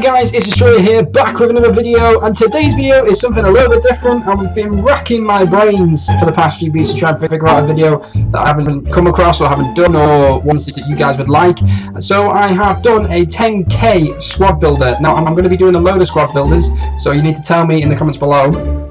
guys, it's Destroyer here, back with another video, and today's video is something a little bit different. I've been racking my brains for the past few weeks to try and figure out a video that I haven't come across or haven't done, or ones that you guys would like. So I have done a 10k squad builder. Now I'm going to be doing a load of squad builders, so you need to tell me in the comments below.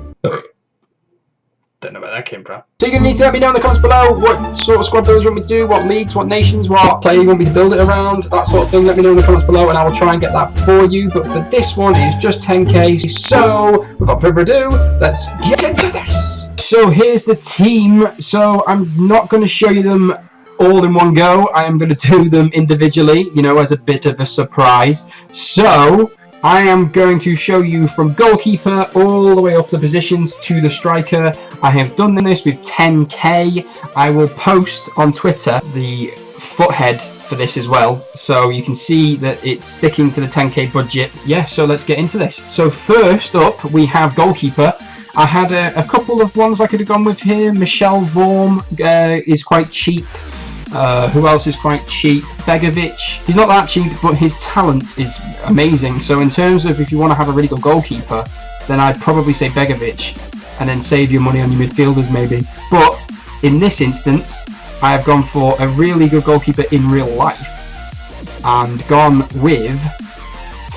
Don't know where that came from. So you're going to need to let me know in the comments below what sort of squad builders you want me to do, what leagues, what nations, what player you want me to build it around, that sort of thing. Let me know in the comments below and I will try and get that for you. But for this one, it's just 10k. So without further ado, let's get into this. So here's the team. So I'm not going to show you them all in one go. I am going to do them individually, you know, as a bit of a surprise. So I am going to show you from goalkeeper all the way up the positions to the striker. I have done this with 10k. I will post on Twitter the foothead for this as well, so you can see that it's sticking to the 10k budget. Yeah, so let's get into this. So first up, we have goalkeeper. I had a couple of ones I could have gone with here. Michel Vorm is quite cheap. Who else is quite cheap? Begovic. He's not that cheap, but his talent is amazing. So in terms of if you want to have a really good goalkeeper, then I'd probably say Begovic, and then save your money on your midfielders maybe. But in this instance, I have gone for a really good goalkeeper in real life, and gone with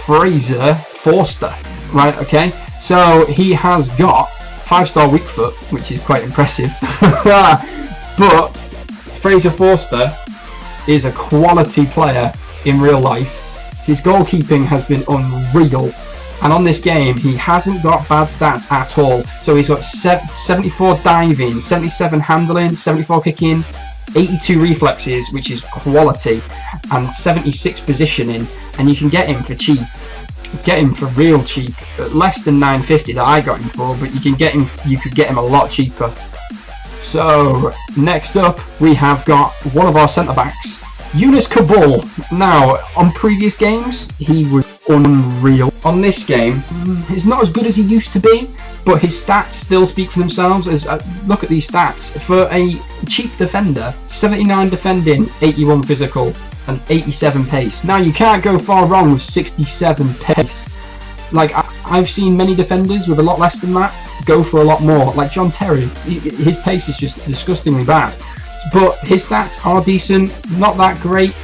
FORSTER. Right, okay. So he has got 5-star weak foot, which is quite impressive. But FORSTER is a quality player in real life. His goalkeeping has been unreal, and on this game he hasn't got bad stats at all. So he's got 74 diving, 77 handling, 74 kicking, 82 reflexes, which is quality, and 76 positioning, and you can get him for cheap. Get him for real cheap, less than 950 that I got him for, but you can get him. You could get him a lot cheaper. So next up, we have got one of our centre backs, Yunus Kabul. Now, on previous games, he was unreal. On this game, he's not as good as he used to be, but his stats still speak for themselves. As look at these stats for a cheap defender: 79 defending, 81 physical, and 87 pace. Now you can't go far wrong with 67 pace. Like, I've seen many defenders with a lot less than that go for a lot more. Like John Terry, his pace is just disgustingly bad. But his stats are decent, not that great.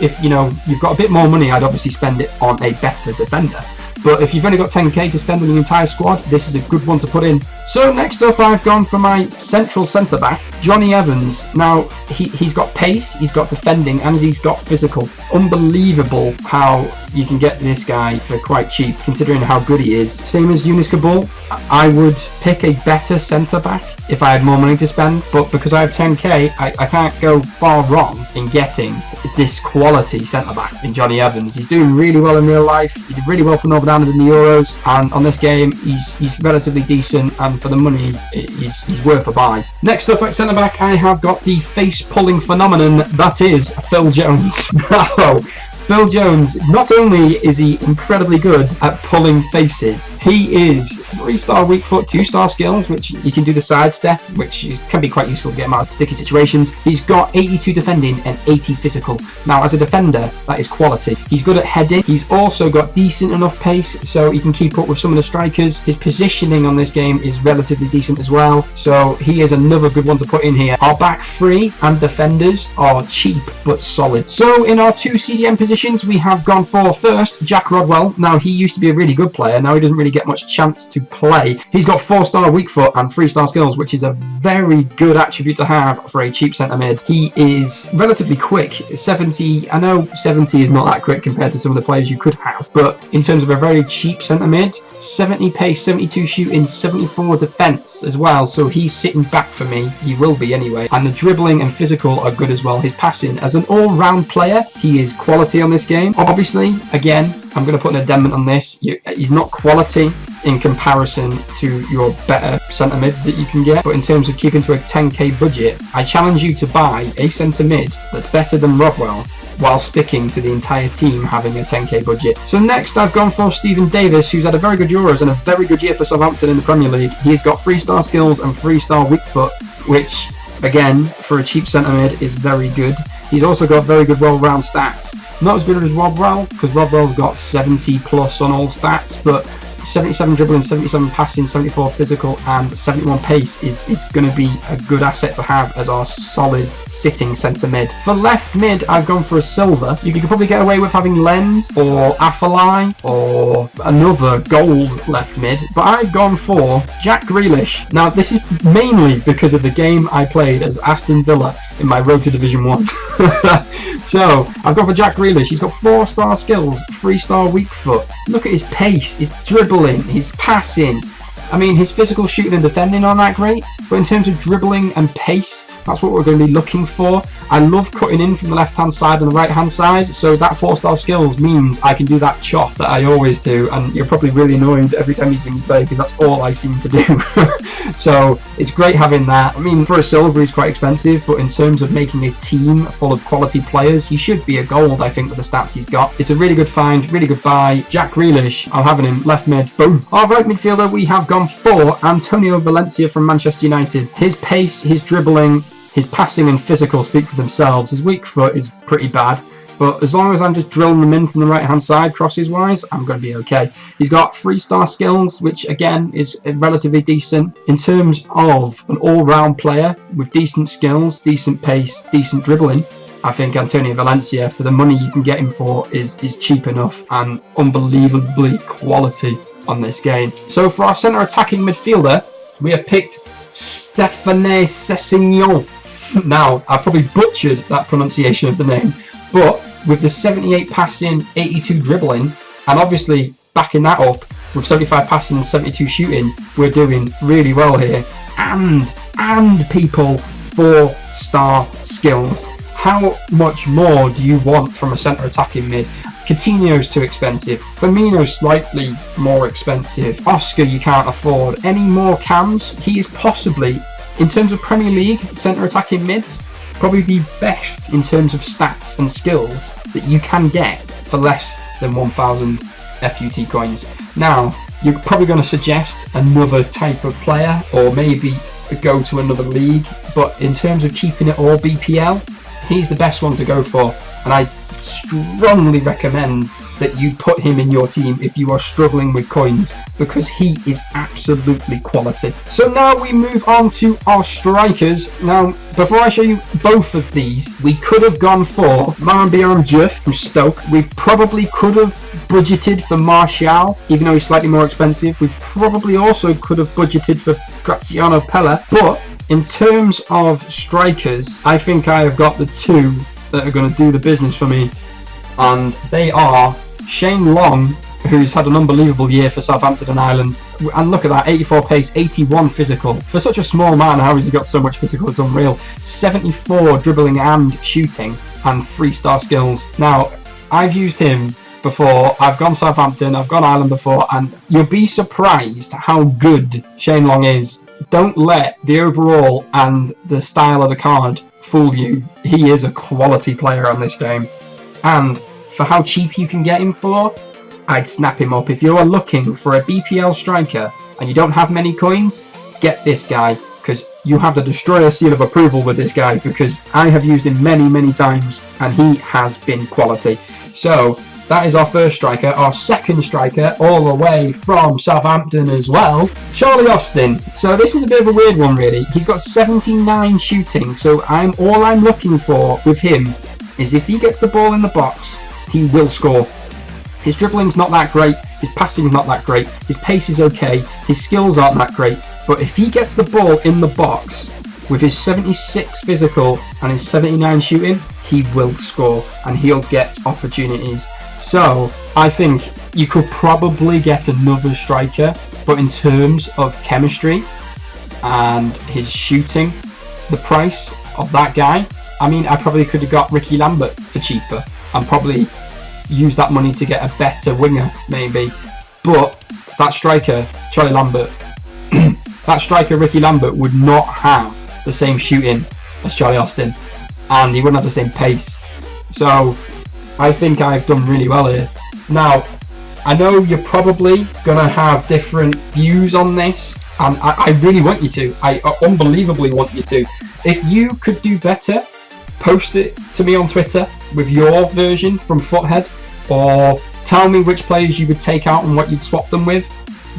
If, you know, you've got a bit more money, I'd obviously spend it on a better defender. But if you've only got 10k to spend on the entire squad, this is a good one to put in. So next up, I've gone for my central centre-back, Johnny Evans. Now, he's got pace, he's got defending, and he's got physical. Unbelievable how you can get this guy for quite cheap, considering how good he is. Same as Yunus Kabul, I would pick a better centre-back if I had more money to spend, but because I have 10k, I can't go far wrong in getting this quality centre-back in Johnny Evans. He's doing really well in real life. He did really well for Northern Ireland in the Euros, and on this game, he's relatively decent, and for the money, he's worth a buy. Next up at centre-back, I have got the face-pulling phenomenon that is Phil Jones. Now, Phil Jones, not only is he incredibly good at pulling faces, he is 3-star weak foot, 2-star skills, which you can do the sidestep, which can be quite useful to get him out of sticky situations. He's got 82 defending and 80 physical. Now, as a defender, that is quality. He's good at heading. He's also got decent enough pace, so he can keep up with some of the strikers. His positioning on this game is relatively decent as well, so he is another good one to put in here. Our back three and defenders are cheap but solid. So in our 2 CDM positions, we have gone for first Jack Rodwell. Now, he used to be a really good player. Now he doesn't really get much chance to play. He's got 4-star weak foot and 3-star skills, which is a very good attribute to have for a cheap centre mid. He is relatively quick. 70. I know 70 is not that quick compared to some of the players you could have, but in terms of a very cheap centre mid, 70 pace, 72 shooting, 74 defence as well. So he's sitting back for me. He will be anyway. And the dribbling and physical are good as well. His passing, as an all-round player, he is quality on this game. Obviously, again, I'm going to put an addendum on this. He's not quality in comparison to your better centre mids that you can get, but in terms of keeping to a 10k budget, I challenge you to buy a centre mid that's better than Rodwell while sticking to the entire team having a 10k budget. So next, I've gone for Stephen Davis, who's had a very good Euros and a very good year for Southampton in the Premier League. He's got 3-star skills and 3-star weak foot, which again, for a cheap centre mid, is very good. He's also got very good roll-round stats. Not as good as Rodwell, because Rodwell's got 70 plus on all stats, but 77 dribbling, 77 passing, 74 physical, and 71 pace is going to be a good asset to have as our solid sitting centre mid. For left mid, I've gone for a silver. You could probably get away with having Lens or Afellay or another gold left mid, but I've gone for Jack Grealish. Now, this is mainly because of the game I played as Aston Villa in my road to Division 1. So, I've gone for Jack Grealish. He's got 4-star skills, 3-star weak foot. Look at his pace, his dribbling, his passing. I mean, his physical shooting and defending aren't that great, but in terms of dribbling and pace, that's what we're going to be looking for. I love cutting in from the left-hand side and the right-hand side, so that 4-star skills means I can do that chop that I always do, and you're probably really annoyed every time you see me play because that's all I seem to do. So it's great having that. I mean, for a silver he's quite expensive, but in terms of making a team full of quality players, he should be a gold, I think, with the stats he's got. It's a really good find, really good buy. Jack Grealish, I'm having him left mid, boom. Our right midfielder, we have gone for Antonio Valencia from Manchester United. His pace, his dribbling, his passing and physical speak for themselves. His weak foot is pretty bad, but as long as I'm just drilling them in from the right hand side crosses wise, I'm going to be okay. He's got 3-star skills, which again is relatively decent. In terms of an all-round player with decent skills, decent pace, decent dribbling, I think Antonio Valencia, for the money you can get him for, is cheap enough and unbelievably quality on this game. So for our centre attacking midfielder, we have picked Stéphane Sessignon. Now, I probably butchered that pronunciation of the name, but with the 78 passing, 82 dribbling, and obviously backing that up with 75 passing and 72 shooting, we're doing really well here. And people, 4-star skills. How much more do you want from a centre attacking mid? Coutinho's too expensive. Firmino's slightly more expensive. Oscar you can't afford. Any more cams? He is possibly, in terms of Premier League centre attacking mids, probably the best in terms of stats and skills that you can get for less than 1,000 FUT coins. Now, you're probably going to suggest another type of player or maybe go to another league, but in terms of keeping it all BPL, he's the best one to go for, and I strongly recommend that you put him in your team if you are struggling with coins, because he is absolutely quality. So now we move on to our strikers. Now, before I show you both of these, we could have gone for Marambiaram Juff from Stoke. We probably could have budgeted for Martial, even though he's slightly more expensive. We probably also could have budgeted for Graziano Pella, but in terms of strikers, I think I have got the two that are going to do the business for me, and they are Shane Long, who's had an unbelievable year for Southampton and Ireland, and look at that, 84 pace, 81 physical. For such a small man, how has he got so much physical? It's unreal. 74 dribbling and shooting, and 3-star skills. Now, I've used him before, I've gone Southampton, I've gone Ireland before, and you'll be surprised how good Shane Long is. Don't let the overall and the style of the card fool you. He is a quality player on this game, and for how cheap you can get him for, I'd snap him up. If you are looking for a BPL striker and you don't have many coins, get this guy, because you have the destroyer seal of approval with this guy, because I have used him many times and he has been quality. So that is our first striker. Our second striker, all the way from Southampton as well, Charlie Austin. So this is a bit of a weird one, really. He's got 79 shooting, so all I'm looking for with him is if he gets the ball in the box, he will score. His dribbling's not that great, his passing's not that great, his pace is okay, his skills aren't that great, but if he gets the ball in the box with his 76 physical and his 79 shooting, he will score and he'll get opportunities. So I think you could probably get another striker, but in terms of chemistry and his shooting, the price of that guy, I mean, I probably could have got Ricky Lambert for cheaper and probably use that money to get a better winger, maybe. But that striker, Charlie Lambert, that striker, Ricky Lambert, would not have the same shooting as Charlie Austin, and he wouldn't have the same pace. So I think I've done really well here. Now, I know you're probably going to have different views on this, and I really want you to. I unbelievably want you to. If you could do better post it to me on Twitter with your version from Foothead, or tell me which players you would take out and what you'd swap them with,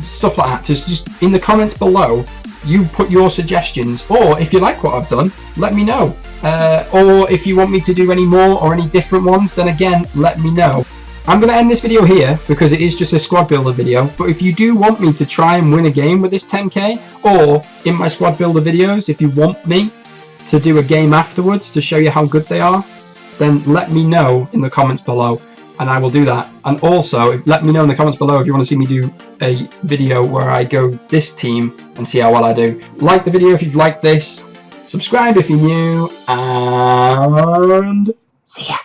stuff like that. Just in the comments below, you put your suggestions, or if you like what I've done, let me know. Or if you want me to do any more or any different ones, then again, let me know. I'm going to end this video here because it is just a squad builder video, but if you do want me to try and win a game with this 10k, or in my squad builder videos, if you want me to do a game afterwards to show you how good they are, then let me know in the comments below and I will do that. And also, let me know in the comments below if you want to see me do a video where I go this team and see how well I do. Like the video if you've liked this, subscribe if you're new, and see ya!